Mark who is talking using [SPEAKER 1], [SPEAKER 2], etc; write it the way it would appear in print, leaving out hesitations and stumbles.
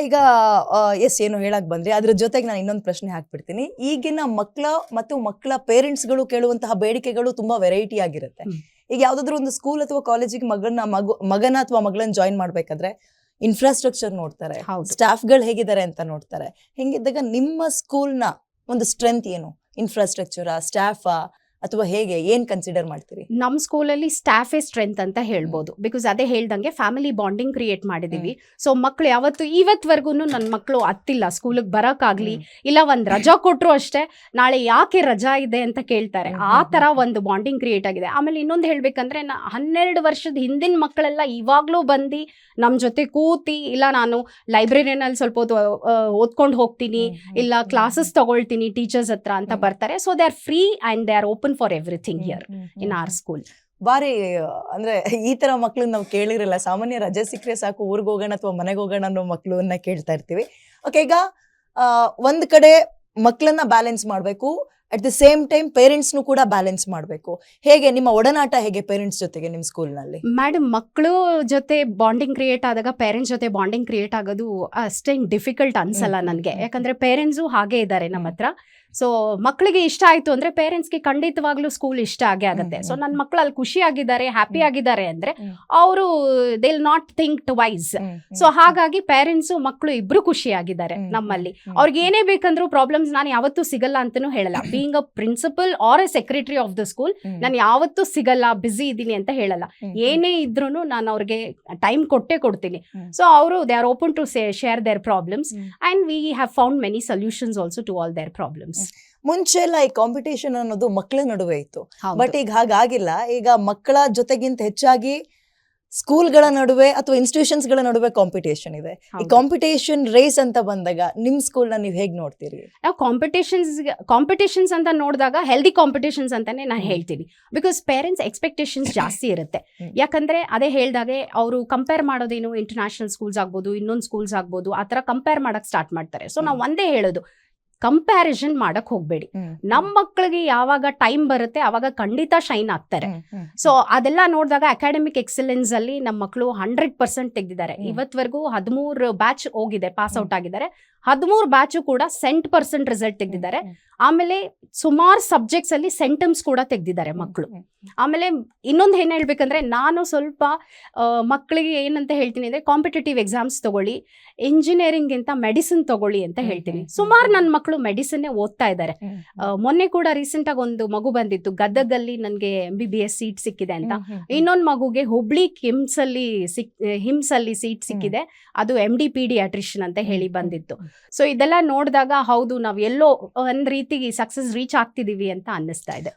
[SPEAKER 1] ಈಗ ಎಸ್ ಏನು ಹೇಳಕ್ ಬಂದ್ರಿ, ಅದ್ರ ಜೊತೆಗೆ ನಾನು ಇನ್ನೊಂದು ಪ್ರಶ್ನೆ ಹಾಕ್ಬಿಡ್ತೀನಿ. ಈಗಿನ ಮಕ್ಕಳ ಪೇರೆಂಟ್ಸ್ಗಳು ಕೇಳುವಂತಹ ಬೇಡಿಕೆಗಳು ತುಂಬಾ ವೆರೈಟಿ ಆಗಿರುತ್ತೆ. ಈಗ ಯಾವ್ದಾದ್ರು ಒಂದು ಸ್ಕೂಲ್ ಅಥವಾ ಕಾಲೇಜಿಗೆ ಮಗನ ಅಥವಾ ಮಗಳನ್ನ ಜಾಯಿನ್ ಮಾಡ್ಬೇಕಾದ್ರೆ ಇನ್ಫ್ರಾಸ್ಟ್ರಕ್ಚರ್ ನೋಡ್ತಾರೆ, ಸ್ಟಾಫ್ಗಳು ಹೇಗಿದ್ದಾರೆ ಅಂತ ನೋಡ್ತಾರೆ. ಹಿಂಗಿದ್ದಾಗ ನಿಮ್ಮ ಸ್ಕೂಲ್ನ ಒಂದು ಸ್ಟ್ರೆಂತ್ ಏನು? ಇನ್ಫ್ರಾಸ್ಟ್ರಕ್ಚರಾ, ಸ್ಟಾಫಾ, ಅಥವಾ ಹೇಗೆ, ಏನ್ ಕನ್ಸಿಡರ್ ಮಾಡ್ತೀರಿ?
[SPEAKER 2] ನಮ್ಮ ಸ್ಕೂಲಲ್ಲಿ ಸ್ಟಾಫೇ ಸ್ಟ್ರೆಂತ್ ಅಂತ ಹೇಳ್ಬೋದು. ಬಿಕಾಸ್ ಅದೇ ಹೇಳ್ದಂಗೆ ಫ್ಯಾಮಿಲಿ ಬಾಂಡಿಂಗ್ ಕ್ರಿಯೇಟ್ ಮಾಡಿದೀವಿ. ಸೊ ಮಕ್ಳು ಇವತ್ವರೆಗೂ ನನ್ನ ಮಕ್ಕಳು ಹತ್ತಿಲ್ಲ ಸ್ಕೂಲಿಗೆ ಬರೋಕ್ಕಾಗ್ಲಿ, ಇಲ್ಲ ಒಂದ್ ರಜಾ ಕೊಟ್ರು ಅಷ್ಟೇ ನಾಳೆ ಯಾಕೆ ರಜಾ ಇದೆ ಅಂತ ಕೇಳ್ತಾರೆ. ಆ ತರ ಒಂದು ಬಾಂಡಿಂಗ್ ಕ್ರಿಯೇಟ್ ಆಗಿದೆ. ಆಮೇಲೆ ಇನ್ನೊಂದು ಹೇಳ್ಬೇಕಂದ್ರೆ 12 ವರ್ಷದ ಹಿಂದಿನ ಮಕ್ಕಳೆಲ್ಲ ಇವಾಗ್ಲೂ ಬಂದು ನಮ್ ಜೊತೆ ಕೂತಿ, ಇಲ್ಲ ನಾನು ಲೈಬ್ರರಿನಲ್ಲಿ ಸ್ವಲ್ಪ ಹೊತ್ತು ಓದ್ಕೊಂಡು ಹೋಗ್ತೀನಿ, ಇಲ್ಲ ಕ್ಲಾಸಸ್ ತಗೊಳ್ತೀನಿ ಟೀಚರ್ಸ್ ಹತ್ರ ಅಂತ ಬರ್ತಾರೆ. So they are free and they are open for everything here in our school.
[SPEAKER 1] ಬಾರಿ ಅಂದ್ರೆ ಈ ತರ ಮಕ್ಳು ನಾವು ಕೇಳಿರಲ್ಲ. ಸಾಮಾನ್ಯ ರಜೆ ಸಿಕ್ಕರೆ ಸಾಕು ಊರಿಗೆ ಹೋಗೋಣ ಅಥವಾ ಮನೆಗೆ ಹೋಗೋಣ ಅನ್ನೋ ಮಕ್ಳನ್ನ ಕೇಳ್ತಾ ಇರ್ತೀವಿ. ಓಕೆ, ಈಗ ಒಂದ್ ಕಡೆ ಮಕ್ಳನ್ನ ಬ್ಯಾಲೆನ್ಸ್ ಮಾಡ್ಬೇಕು, ಅಟ್ ದ ಸೇಮ್ ಟೈಮ್ ಪೇರೆಂಟ್ಸ್ನು ಕೂಡ ಬ್ಯಾಲೆನ್ಸ್ ಮಾಡಬೇಕು. ಹೇಗೆ ನಿಮ್ಮ ಒಡನಾಟ ಹೇಗೆ ಪೇರೆಂಟ್ಸ್ ಜೊತೆಗೆ ನಿಮ್ಮ ಸ್ಕೂಲ್ನಲ್ಲಿ?
[SPEAKER 2] ಮೇಡಮ್, ಮಕ್ಕಳು ಜೊತೆ ಬಾಂಡಿಂಗ್ ಕ್ರಿಯೇಟ್ ಆದಾಗ ಪೇರೆಂಟ್ಸ್ ಜೊತೆ ಬಾಂಡಿಂಗ್ ಕ್ರಿಯೇಟ್ ಆಗೋದು ಅಷ್ಟೇನು ಡಿಫಿಕಲ್ಟ್ ಅನ್ಸಲ್ಲ ನನಗೆ. ಯಾಕಂದ್ರೆ ಪೇರೆಂಟ್ಸು ಹಾಗೆ ಇದ್ದಾರೆ ನಮ್ಮ ಹತ್ರ. ಸೊ ಮಕ್ಕಳಿಗೆ ಇಷ್ಟ ಆಯ್ತು ಅಂದ್ರೆ ಪೇರೆಂಟ್ಸ್ಗೆ ಖಂಡಿತವಾಗ್ಲೂ ಸ್ಕೂಲ್ ಇಷ್ಟ ಆಗೇ ಆಗುತ್ತೆ. ಸೊ ನನ್ನ ಮಕ್ಕಳು ಅಲ್ಲಿ ಖುಷಿ ಆಗಿದ್ದಾರೆ, ಹ್ಯಾಪಿ ಆಗಿದ್ದಾರೆ ಅಂದ್ರೆ ಅವರು they will not think twice. So ಹಾಗಾಗಿ ಪೇರೆಂಟ್ಸು ಮಕ್ಕಳು ಇಬ್ರು ಖುಷಿ ಆಗಿದ್ದಾರೆ ನಮ್ಮಲ್ಲಿ. ಅವ್ರಿಗೆ ಏನೇ ಬೇಕಂದ್ರೂ ಪ್ರಾಬ್ಲಮ್ಸ್ ನಾನು ಯಾವತ್ತೂ ಸಿಗಲ್ಲ ಅಂತಾನೂ ಹೇಳಲ್ಲ. Being a principal or a secretary of the school, ನಾನು ಯಾವತ್ತೂ ಸಿಗಲ್ಲ, ಬಿಸಿ ಇದ್ದೀನಿ ಅಂತ ಹೇಳಲ್ಲ. ಏನೇ ಇದ್ರೂ ನಾನು ಅವ್ರಿಗೆ ಟೈಮ್ ಕೊಡ್ತೀನಿ. ಸೊ ಅವರು they are open to share their problems and we have found many solutions also to all their problems.
[SPEAKER 1] ಮುಂಚೆ ಎಲ್ಲ ಈ ಕಾಂಪಿಟೇಷನ್ ಅನ್ನೋದು ಮಕ್ಕಳ ನಡುವೆ ಇತ್ತು, ಬಟ್ ಈಗ ಹಾಗಾಗಿಲ್ಲ. ಈಗ ಮಕ್ಕಳ ಜೊತೆಗಿಂತ ಹೆಚ್ಚಾಗಿ ಸ್ಕೂಲ್ಗಳ ನಡುವೆ ಅಥವಾ ಇನ್ಸ್ಟಿಟ್ಯೂಷನ್ಸ್ ಗಳ ನಡುವೆ ಕಾಂಪಿಟೇಷನ್ ಇದೆ. ಈ ಕಾಂಪಿಟೇಷನ್ ರೇಸ್ ಅಂತ ಬಂದಾಗ ನಿಮ್ ಸ್ಕೂಲ್ ನ ನೀವು ಹೇಗ್ ನೋಡ್ತೀರಿ?
[SPEAKER 2] ನಾವು ಕಾಂಪಿಟೇಷನ್ಸ್ ಅಂತ ನೋಡಿದಾಗ ಹೆಲ್ದಿ ಕಾಂಪಿಟೇಷನ್ಸ್ ಅಂತಾನೆ ನಾನು ಹೇಳ್ತೀನಿ. ಬಿಕಾಸ್ ಪೇರೆಂಟ್ಸ್ ಎಕ್ಸ್ಪೆಕ್ಟೇಷನ್ಸ್ ಜಾಸ್ತಿ ಇರುತ್ತೆ. ಯಾಕಂದ್ರೆ ಅದೇ ಹೇಳ್ದಾಗೆ ಅವರು ಕಂಪೇರ್ ಮಾಡೋದೇನು, ಇಂಟರ್ನ್ಯಾಷನಲ್ ಸ್ಕೂಲ್ಸ್ ಆಗ್ಬೋದು, ಇನ್ನೊಂದು ಸ್ಕೂಲ್ಸ್ ಆಗ್ಬೋದು, ಆ ತರ ಕಂಪೇರ್ ಮಾಡಕ್ ಸ್ಟಾರ್ಟ್ ಮಾಡ್ತಾರೆ. ಸೊ ನಾವು ಒಂದೇ ಹೇಳೋದು, ಕಂಪ್ಯಾರಿಸನ್ ಮಾಡಕ್ ಹೋಗ್ಬೇಡಿ. ನಮ್ಮ ಮಕ್ಕಳಿಗೆ ಯಾವಾಗ ಟೈಮ್ ಬರುತ್ತೆ ಅವಾಗ ಖಂಡಿತ ಶೈನ್ ಆಗ್ತಾರೆ. ಸೊ ಅದೆಲ್ಲ ನೋಡಿದಾಗ ಅಕಾಡೆಮಿಕ್ ಎಕ್ಸಲೆನ್ಸ್ ಅಲ್ಲಿ ನಮ್ಮ ಮಕ್ಕಳು 100% ತೆಗೆದಿದ್ದಾರೆ. ಇವತ್ವರೆಗೂ 13 ಬ್ಯಾಚ್ ಹೋಗಿದೆ, ಪಾಸ್ ಔಟ್ ಆಗಿದ್ದಾರೆ. 13 ಬ್ಯಾಚು ಕೂಡ 100% ರಿಸಲ್ಟ್ ತೆಗೆದಿದ್ದಾರೆ. ಆಮೇಲೆ ಸುಮಾರು ಸಬ್ಜೆಕ್ಟ್ಸ್ ಅಲ್ಲಿ ಸೆಂಟಮ್ಸ್ ಕೂಡ ತೆಗೆದಿದ್ದಾರೆ ಮಕ್ಕಳು. ಆಮೇಲೆ ಇನ್ನೊಂದು ಏನ್ ಹೇಳ್ಬೇಕಂದ್ರೆ, ನಾನು ಸ್ವಲ್ಪ ಮಕ್ಕಳಿಗೆ ಏನಂತ ಹೇಳ್ತೀನಿ ಅಂದ್ರೆ, ಕಾಂಪಿಟೇಟಿವ್ ಎಕ್ಸಾಮ್ಸ್ ತಗೊಳ್ಳಿ, ಇಂಜಿನಿಯರಿಂಗ್ ಗಿಂತ ಮೆಡಿಸಿನ್ ತಗೊಳ್ಳಿ ಅಂತ ಹೇಳ್ತೀನಿ. ಸುಮಾರು ನನ್ನ ಮಕ್ಕಳು ಮೆಡಿಸಿನ್ನೇ ಓದ್ತಾ ಇದ್ದಾರೆ. ಮೊನ್ನೆ ಕೂಡ ರೀಸೆಂಟ್ ಆಗಿ ಒಂದು ಮಗು ಬಂದಿತ್ತು, ಗದಗಲ್ಲಿ ನನಗೆ MBBS ಸೀಟ್ ಸಿಕ್ಕಿದೆ ಅಂತ. ಇನ್ನೊಂದು ಮಗುಗೆ ಹುಬ್ಳಿ ಹಿಮ್ಸಲ್ಲಿ ಸೀಟ್ ಸಿಕ್ಕಿದೆ, ಅದು MD ಪೀಡಿಯಾಟ್ರಿಷಿಯನ್ ಅಂತ ಹೇಳಿ ಬಂದಿತ್ತು. ಸೊ ಇದೆಲ್ಲ ನೋಡಿದಾಗ ಹೌದು, ನಾವು ಎಲ್ಲೋ ಒಂದ್ ರೀತಿಗೆ ಸಕ್ಸಸ್ ರೀಚ್ ಆಗ್ತಿದೀವಿ ಅಂತ ಅನ್ನಿಸ್ತಾ ಇದೆ.